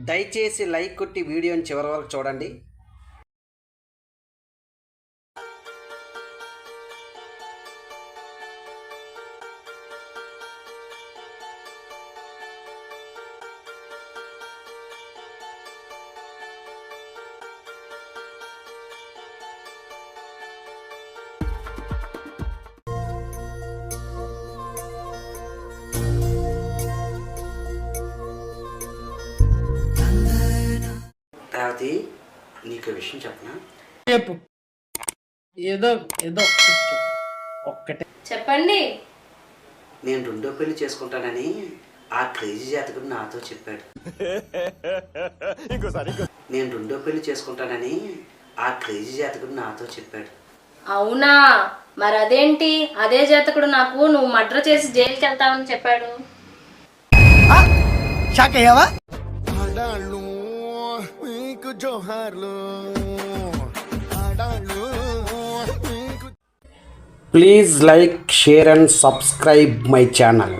దయచేసి లైక్ కొట్టి వీడియోని చివరి వరకు చూడండి. రేవతి, నీకు విషయం చెప్పనా? చెప్పు. ఏదో ఏదో ఒక్కటే చెప్పండి. నేను రెండో పెళ్లి చేసుకుంటానని ఆ క్రేజీ జాతకుడు నాతో చెప్పాడు. నేను రెండో పెళ్లి చేసుకుంటానని ఆ క్రేజీ జాతకుడు నాతో చెప్పాడు. అవునా? మరి అదేంటి, అదే జాతకుడు నాకు నువ్వు మర్డర్ చేసి జైలుకి వెళ్తావని చెప్పాడు. Please like, share and subscribe my channel.